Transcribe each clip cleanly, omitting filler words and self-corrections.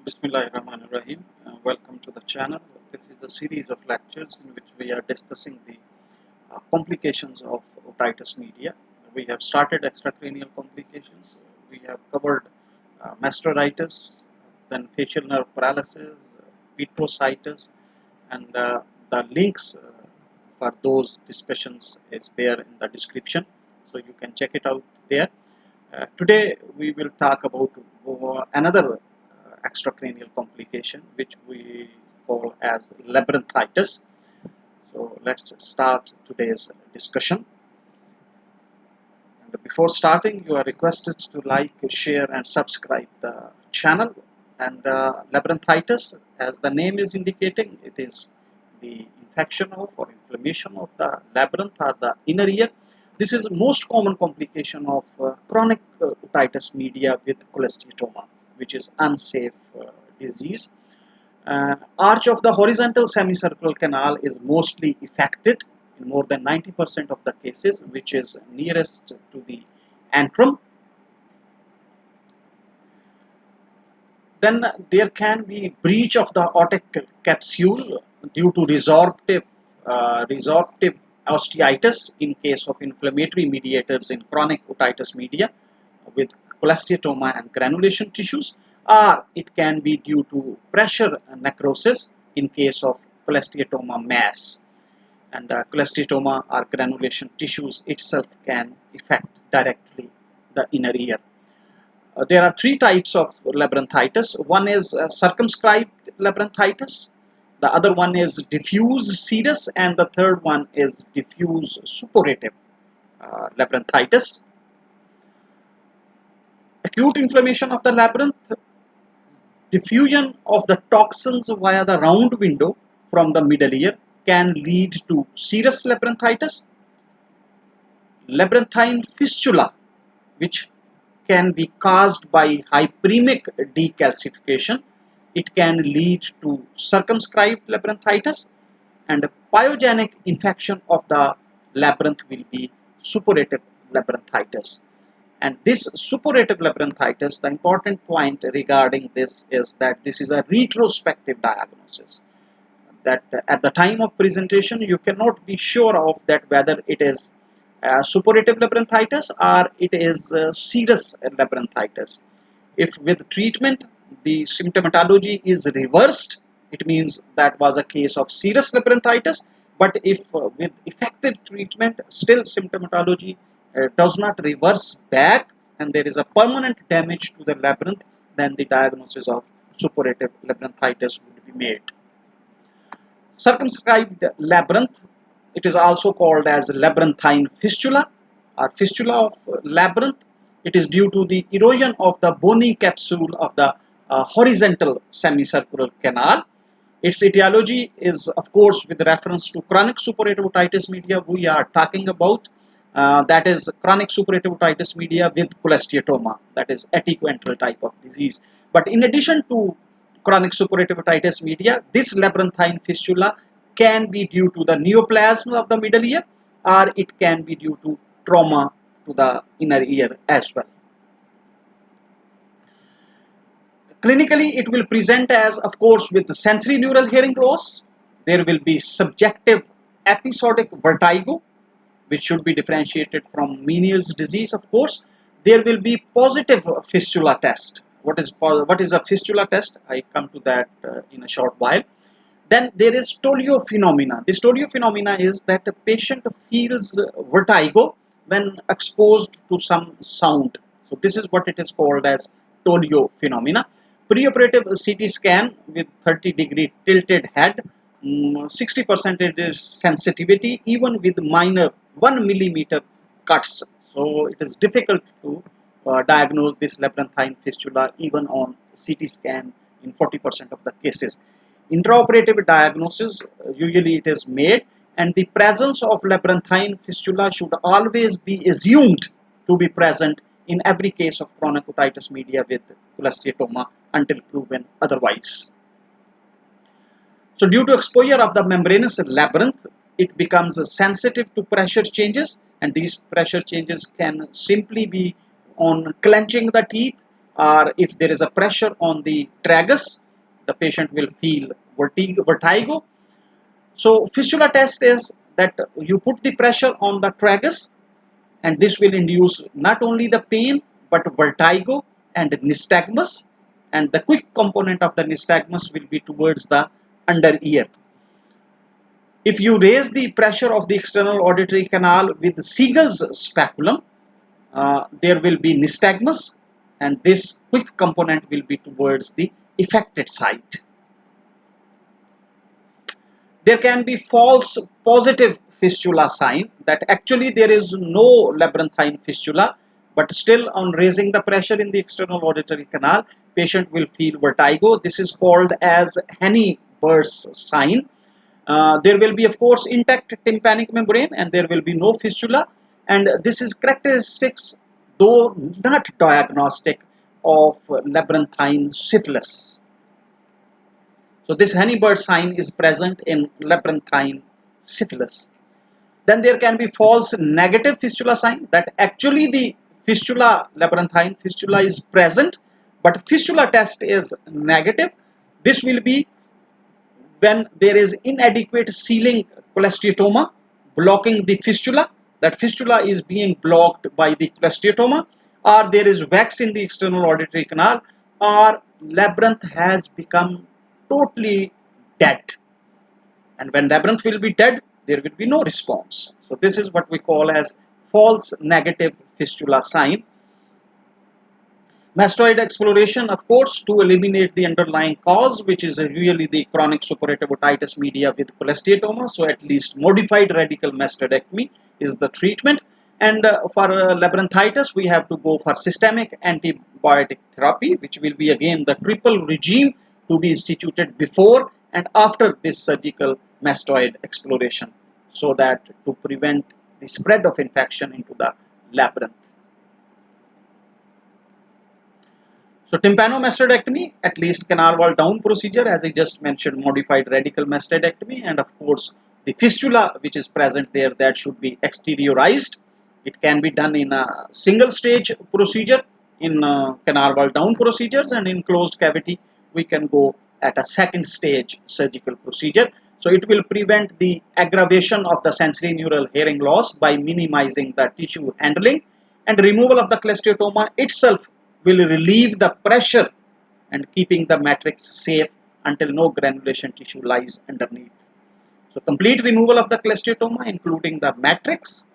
Bismillahirrahmanirrahim. Welcome to the channel. This is a series of lectures in which we are discussing the complications of otitis media. We have started extracranial complications. We have covered masteritis, then facial nerve paralysis, petrositis, and the links for those discussions is there in the description, so you can check it out there. Today we will talk about another extracranial complication which we call as labyrinthitis. So let's start today's discussion. And before starting, you are requested to like, share and subscribe the channel. And labyrinthitis, as the name is indicating, it is the infection of or inflammation of the labyrinth or the inner ear. This is most common complication of chronic otitis media with cholesteatoma, which is unsafe disease. Arch of the horizontal semicircular canal is mostly affected in more than 90% of the cases, which is nearest to the antrum. Then there can be breach of the aortic capsule due to resorptive osteitis in case of inflammatory mediators in chronic otitis media with cholesteatoma and granulation tissues, or it can be due to pressure necrosis in case of cholesteatoma mass. And cholesteatoma or granulation tissues itself can affect directly the inner ear. There are three types of labyrinthitis. One is circumscribed labyrinthitis, the other one is diffuse serous, and the third one is diffuse suppurative labyrinthitis. Acute inflammation of the labyrinth, diffusion of the toxins via the round window from the middle ear can lead to serous labyrinthitis. Labyrinthine fistula, which can be caused by hyperemic decalcification. It can lead to circumscribed labyrinthitis, and pyogenic infection of the labyrinth will be suppurative labyrinthitis. And this suppurative labyrinthitis, the important point regarding this is that this is a retrospective diagnosis. That at the time of presentation, you cannot be sure of that whether it is suppurative labyrinthitis or it is serous labyrinthitis. If with treatment the symptomatology is reversed, it means that was a case of serous labyrinthitis. But if with effective treatment still symptomatology does not reverse back and there is a permanent damage to the labyrinth, then the diagnosis of suppurative labyrinthitis would be made. Circumscribed labyrinth, it is also called as labyrinthine fistula or fistula of labyrinth. It is due to the erosion of the bony capsule of the horizontal semicircular canal. Its etiology is, of course, with reference to chronic suppurative otitis media we are talking about. That is chronic suppurative otitis media with cholesteatoma, that is aticoantral type of disease. But in addition to chronic suppurative otitis media, this labyrinthine fistula can be due to the neoplasm of the middle ear, or it can be due to trauma to the inner ear as well. Clinically, it will present as, of course, with the sensory neural hearing loss. There will be subjective episodic vertigo, which should be differentiated from Meniere's disease, of course. There will be positive fistula test. What is a fistula test? I come to that in a short while. Then there is tolio phenomena. This tolio phenomena is that the patient feels vertigo when exposed to some sound. So this is what it is called as tolio phenomena. Preoperative CT scan with 30-degree tilted head, 60% is sensitivity even with minor 1 millimeter cuts. So it is difficult to diagnose this labyrinthine fistula even on CT scan in 40% of the cases. Intraoperative diagnosis usually it is made, and the presence of labyrinthine fistula should always be assumed to be present in every case of chronic otitis media with cholesteatoma until proven otherwise. So due to exposure of the membranous labyrinth, it becomes sensitive to pressure changes, and these pressure changes can simply be on clenching the teeth, or if there is a pressure on the tragus, the patient will feel vertigo. So fistula test is that you put the pressure on the tragus, and this will induce not only the pain but vertigo and nystagmus, and the quick component of the nystagmus will be towards the under ear. If you raise the pressure of the external auditory canal with Siegel's speculum, there will be nystagmus, and this quick component will be towards the affected site. There can be false positive fistula sign, that actually there is no labyrinthine fistula, but still on raising the pressure in the external auditory canal, patient will feel vertigo. This is called as Henny-Bur's sign. There will be, of course, intact tympanic membrane and there will be no fistula, and this is characteristics, though not diagnostic, of labyrinthine syphilis. So this Henny-Bur's sign is present in labyrinthine syphilis. Then there can be false negative fistula sign, that actually the fistula, labyrinthine fistula is present, but fistula test is negative. This will be when there is inadequate sealing cholesteatoma blocking the fistula, that fistula is being blocked by the cholesteatoma, or there is wax in the external auditory canal, or labyrinth has become totally dead. And when labyrinth will be dead, there will be no response. So this is what we call as false negative fistula sign. Mastoid exploration, of course, to eliminate the underlying cause, which is really the chronic suppurative otitis media with cholesteatoma. So at least modified radical mastoidectomy is the treatment. And for labyrinthitis, we have to go for systemic antibiotic therapy, which will be again the triple regime to be instituted before and after this surgical mastoid exploration, so that to prevent the spread of infection into the labyrinth. So tympanomastoidectomy, at least canal wall down procedure, as I just mentioned, modified radical mastoidectomy, and of course the fistula which is present there, that should be exteriorized. It can be done in a single stage procedure in canal wall down procedures, and in closed cavity we can go at a second stage surgical procedure. So it will prevent the aggravation of the sensory neural hearing loss by minimizing the tissue handling, and removal of the cholesteatoma itself will relieve the pressure and keeping the matrix safe until no granulation tissue lies underneath. So complete removal of the cholesteatoma, including the matrix,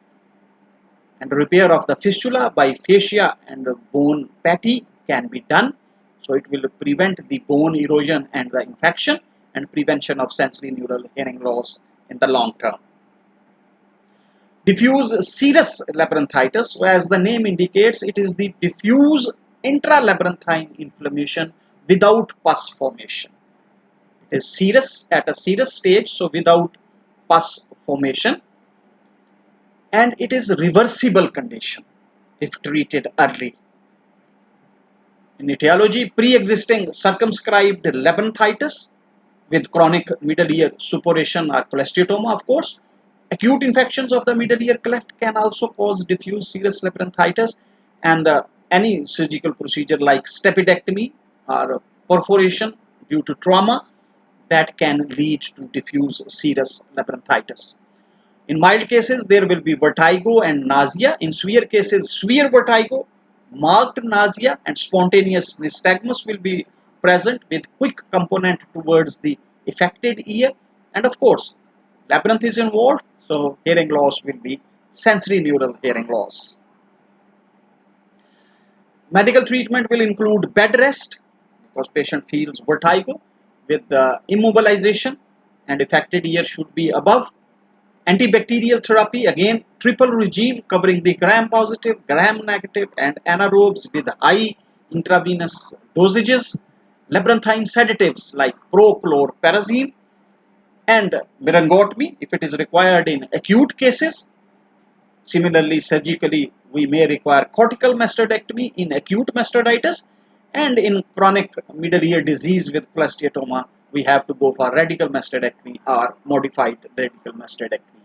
and repair of the fistula by fascia and bone patty can be done. So it will prevent the bone erosion and the infection, and prevention of sensory neural hearing loss in the long term. Diffuse serous labyrinthitis, so as the name indicates, it is the diffuse intralabyrinthine inflammation without pus formation. It is serous at a serous stage, so without pus formation, and it is reversible condition if treated early. In etiology, pre-existing circumscribed labyrinthitis with chronic middle ear suppuration or cholesteatoma, of course. Acute infections of the middle ear cleft can also cause diffuse serous labyrinthitis, and any surgical procedure like stapedectomy or perforation due to trauma, that can lead to diffuse serous labyrinthitis. In mild cases, there will be vertigo and nausea. In severe cases, severe vertigo, marked nausea, and spontaneous nystagmus will be present with quick component towards the affected ear. And of course, labyrinth is involved, so hearing loss will be sensory neural hearing loss. Medical treatment will include bed rest, because patient feels vertigo, with immobilization, and affected ear should be above. Antibacterial therapy, again triple regime covering the gram positive, gram negative, and anaerobes with high intravenous dosages. Labyrinthine sedatives like prochlorperazine, and myringotomy if it is required in acute cases. Similarly, surgically, we may require cortical mastoidectomy in acute mastoiditis, and in chronic middle ear disease with cholesteatoma, we have to go for radical mastoidectomy or modified radical mastoidectomy.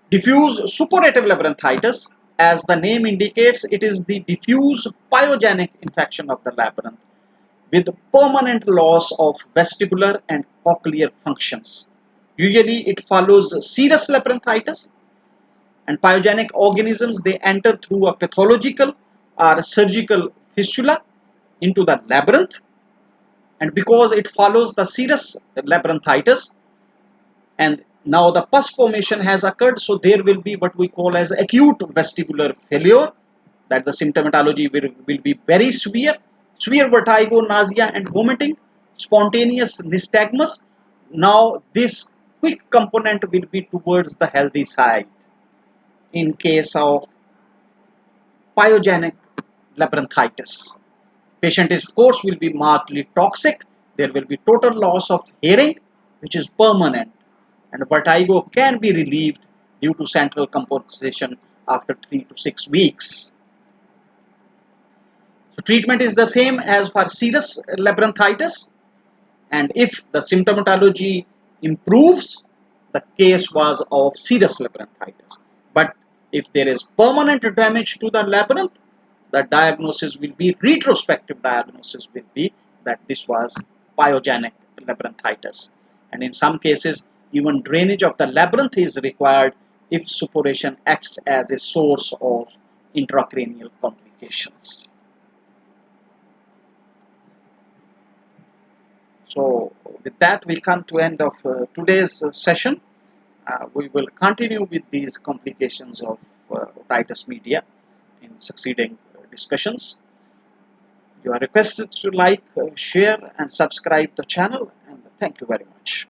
Diffuse suppurative labyrinthitis, As the name indicates, it is the diffuse pyogenic infection of the labyrinth with permanent loss of vestibular and cochlear functions. Usually it follows serous labyrinthitis, and pyogenic organisms, they enter through a pathological or surgical fistula into the labyrinth, and because it follows the serous labyrinthitis, and now the pus formation has occurred, so there will be what we call as acute vestibular failure, that the symptomatology will be very severe, severe vertigo, nausea and vomiting, spontaneous nystagmus. Now this quick component will be towards the healthy side in case of pyogenic labyrinthitis. Patient is, of course, will be markedly toxic. There will be total loss of hearing, which is permanent, and vertigo can be relieved due to central compensation after 3 to 6 weeks. So treatment is the same as for serous labyrinthitis, and if the symptomatology improves, the case was of serous labyrinthitis. But if there is permanent damage to the labyrinth, the diagnosis will be, retrospective diagnosis will be, that this was pyogenic labyrinthitis. And in some cases, even drainage of the labyrinth is required if suppuration acts as a source of intracranial complications. So with that, we come to end of today's session. We will continue with these complications of otitis media in succeeding discussions. You are requested to like, share and subscribe the channel, and thank you very much.